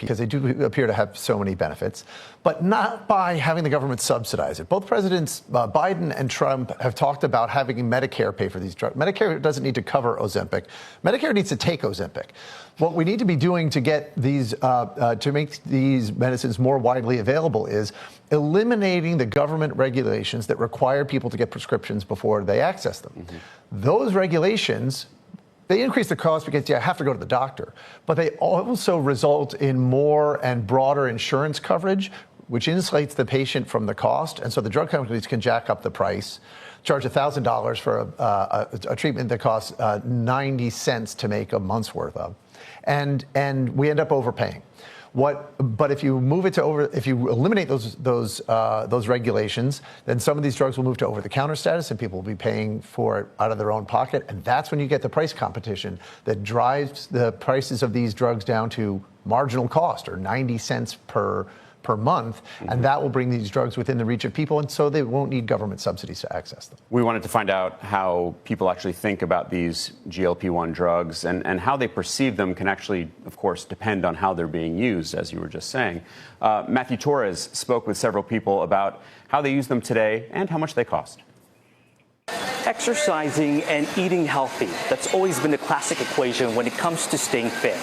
because they do appear to have so many benefits, but not by having the government subsidize it. Both Presidents Biden and Trump have talked about having Medicare pay for these drugs. Medicare doesn't need to cover Ozempic. Medicare needs to take Ozempic. What we need to be doing to get these, to make these medicines more widely available is eliminating the government regulations that require people to get prescriptions before they access them. Those regulations, they increase the cost because you have to go to the doctor, but they also result in more and broader insurance coverage, which insulates the patient from the cost. And so the drug companies can jack up the price, charge $1,000 for a treatment that costs 90 cents to make a month's worth of. And we end up overpaying. But if you move it to if you eliminate those regulations, then some of these drugs will move to over-the-counter status, and people will be paying for it out of their own pocket. And that's when you get the price competition that drives the prices of these drugs down to marginal cost, or 90 cents per month, and that will bring these drugs within the reach of people, and so they won't need government subsidies to access them. We wanted to find out how people actually think about these GLP-1 drugs, and how they perceive them can actually, of course, depend on how they're being used, as you were just saying. Matthew Torres spoke with several people about how they use them today and how much they cost. Exercising and eating healthy, that's always been the classic equation when it comes to staying fit.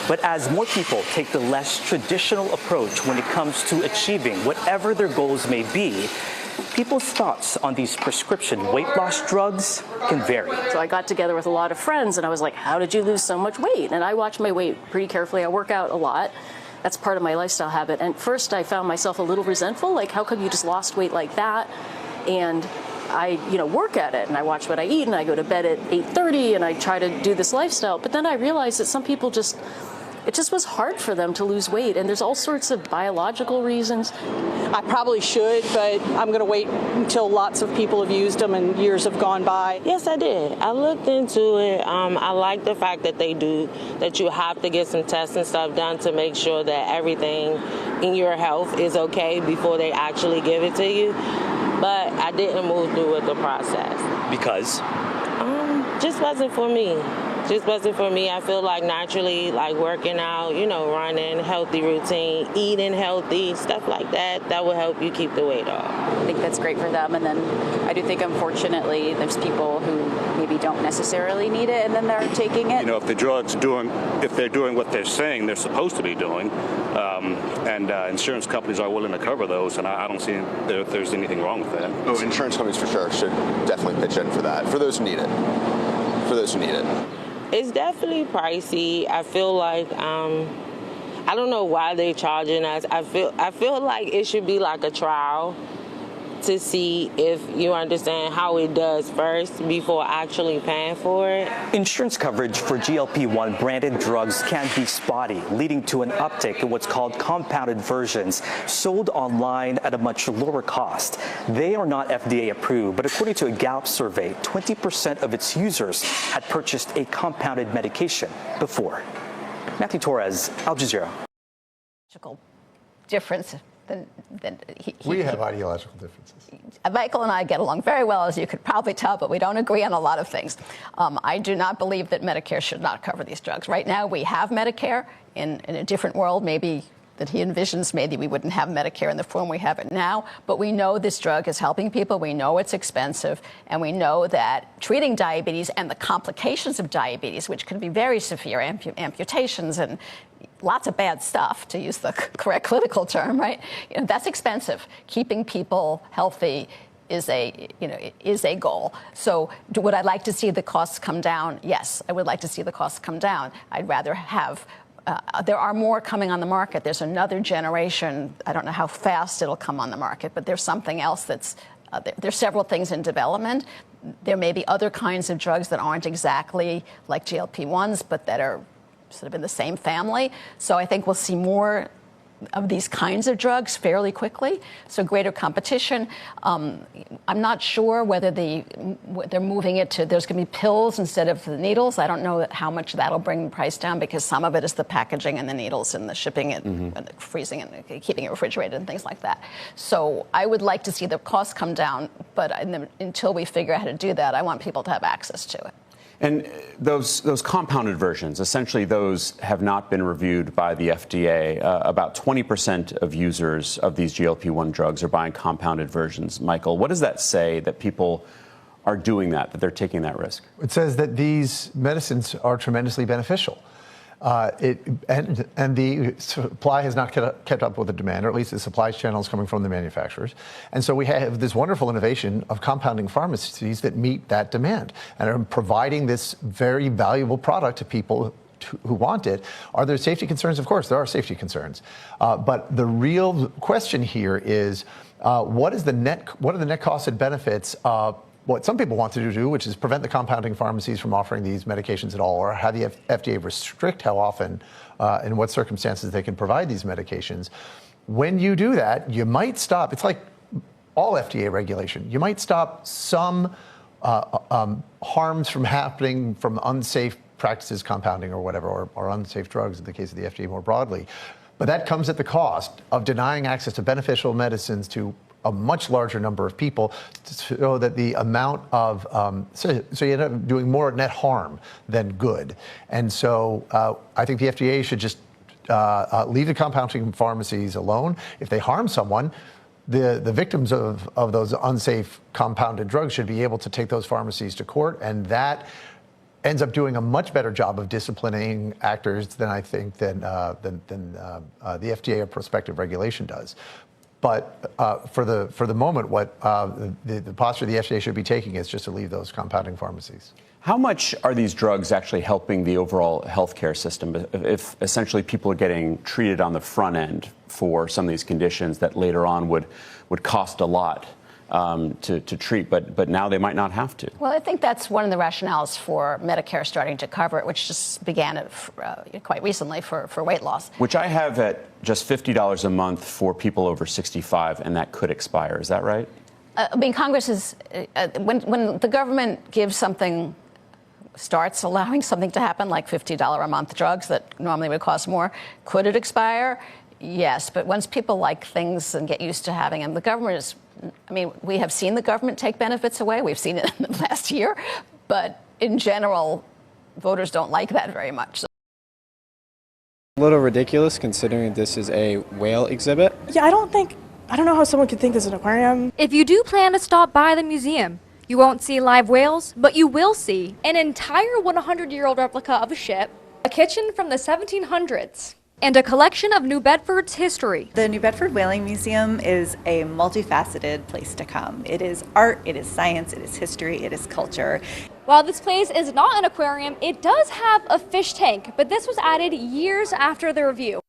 But as more people take the less traditional approach when it comes to achieving whatever their goals may be, people's thoughts on these prescription weight loss drugs can vary. So I got together with a lot of friends and I was like, how did you lose so much weight? And I watch my weight pretty carefully. I work out a lot. That's part of my lifestyle habit. And first I found myself a little resentful, like how come you just lost weight like that? And I, work at it and I watch what I eat and I go to bed at 8:30 and I try to do this lifestyle. But then I realized that some people it just was hard for them to lose weight. And there's all sorts of biological reasons. I probably should, but I'm going to wait until lots of people have used them and years have gone by. Yes, I did. I looked into it. I like the fact that that you have to get some tests and stuff done to make sure that everything in your health is okay before they actually give it to you. But I didn't move through with the process. Because? Just wasn't for me. Just wasn't for me. I feel like naturally, like working out, running, healthy routine, eating healthy, stuff like that, that will help you keep the weight off. I think that's great for them. And then I do think, unfortunately, there's people who maybe don't necessarily need it and then they're taking it. If they're doing what they're saying they're supposed to be doing, and insurance companies are willing to cover those, and I don't see if there's anything wrong with that. Oh, insurance companies for sure should definitely pitch in for that, for those who need it. It's definitely pricey. I feel like I don't know why they're charging us. I feel like it should be like a trial to see if you understand how it does first before actually paying for it. Insurance coverage for GLP-1 branded drugs can be spotty, leading to an uptick in what's called compounded versions, sold online at a much lower cost. They are not FDA approved, but according to a Gallup survey, 20% of its users had purchased a compounded medication before. Matthew Torres, Al Jazeera. Difference. We have ideological differences. Michael and I get along very well, as you could probably tell, but we don't agree on a lot of things. I do not believe that Medicare should not cover these drugs. Right now, we have Medicare. In a different world, maybe that he envisions, maybe we wouldn't have Medicare in the form we have it now. But we know this drug is helping people. We know it's expensive. And we know that treating diabetes and the complications of diabetes, which can be very severe, amputations and lots of bad stuff, to use the correct clinical term, right? That's expensive. Keeping people healthy is a goal. So would I like to see the costs come down? Yes, I would like to see the costs come down. I'd rather have there are more coming on the market. There's another generation. I don't know how fast it'll come on the market, but there's something else that's there's several things in development. There may be other kinds of drugs that aren't exactly like GLP-1s, but that are sort of in the same family. So I think we'll see more of these kinds of drugs fairly quickly, so greater competition. I'm not sure whether they're moving it to, there's going to be pills instead of the needles. I don't know how much that'll bring the price down, because some of it is the packaging and the needles and the shipping it and the freezing and keeping it refrigerated and things like that. So I would like to see the costs come down, but until we figure out how to do that, I want people to have access to it. And those compounded versions, essentially those have not been reviewed by the FDA. About 20% of users of these GLP-1 drugs are buying compounded versions. Michael, what does that say that people are doing that they're taking that risk? It says that these medicines are tremendously beneficial. And the supply has not kept up with the demand, or at least the supply channels coming from the manufacturers. And so we have this wonderful innovation of compounding pharmacies that meet that demand and are providing this very valuable product to people who want it. Are there safety concerns? Of course, there are safety concerns. But the real question here is, what are the net costs and benefits of what some people want to do, which is prevent the compounding pharmacies from offering these medications at all, or have the FDA restrict how often, in what circumstances they can provide these medications. When you do that, you might stop. It's like all FDA regulation. You might stop some harms from happening from unsafe practices, compounding or whatever, or unsafe drugs in the case of the FDA more broadly. But that comes at the cost of denying access to beneficial medicines to a much larger number of people, so that the amount of, so you end up doing more net harm than good. And so I think the FDA should just leave the compounding pharmacies alone. If they harm someone, the victims of those unsafe compounded drugs should be able to take those pharmacies to court, and that ends up doing a much better job of disciplining actors than I think than the FDA or prospective regulation does. But for the moment, what the posture the FDA should be taking is just to leave those compounding pharmacies. How much are these drugs actually helping the overall healthcare system if essentially people are getting treated on the front end for some of these conditions that later on would cost a lot to treat, but now they might not have to? Well, I think that's one of the rationales for Medicare starting to cover it, which just began quite recently for weight loss. Which I have at just $50 a month for people over 65, and that could expire. Is that right? I mean, Congress is, when the government gives something, starts allowing something to happen, like $50 a month drugs that normally would cost more, could it expire? Yes, but once people like things and get used to having them, the government is, I mean, we have seen the government take benefits away. We've seen it in the last year. But in general, voters don't like that very much. So. A little ridiculous considering this is a whale exhibit. Yeah, I don't know how someone could think this is an aquarium. If you do plan to stop by the museum, you won't see live whales, but you will see an entire 100-year-old replica of a ship, a kitchen from the 1700s, and a collection of New Bedford's history. The New Bedford Whaling Museum is a multifaceted place to come. It is art, it is science, it is history, it is culture. While this place is not an aquarium, it does have a fish tank, but this was added years after the review.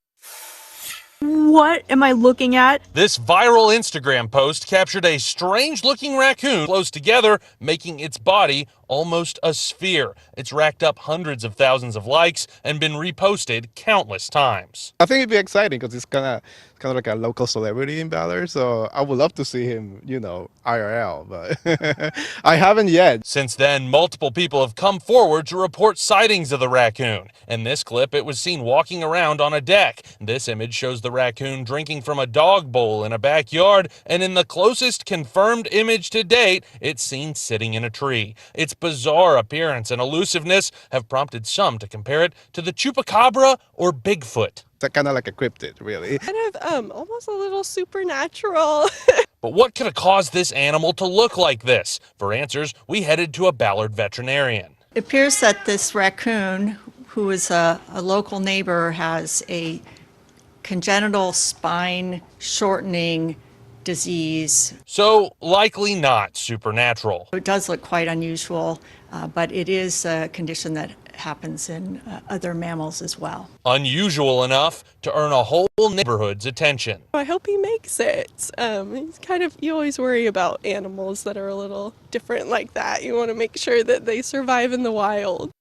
What am I looking at? This viral Instagram post captured a strange-looking raccoon close together, making its body almost a sphere. It's racked up hundreds of thousands of likes and been reposted countless times. I think it'd be exciting because it's kind of like a local celebrity in Ballard, so I would love to see him, IRL, but I haven't yet. Since then, multiple people have come forward to report sightings of the raccoon. In this clip, it was seen walking around on a deck. This image shows the raccoon drinking from a dog bowl in a backyard, and in the closest confirmed image to date, it's seen sitting in a tree. Its bizarre appearance and elusiveness have prompted some to compare it to the chupacabra or Bigfoot. It's kind of like a cryptid, really. Kind of almost a little supernatural. But what could have caused this animal to look like this? For answers, we headed to a Ballard veterinarian. It appears that this raccoon, who is a local neighbor, has a congenital spine shortening disease. So likely not supernatural. It does look quite unusual, but it is a condition that happens in other mammals as well. Unusual enough to earn a whole neighborhood's attention. I hope he makes it. You always worry about animals that are a little different like that. You want to make sure that they survive in the wild.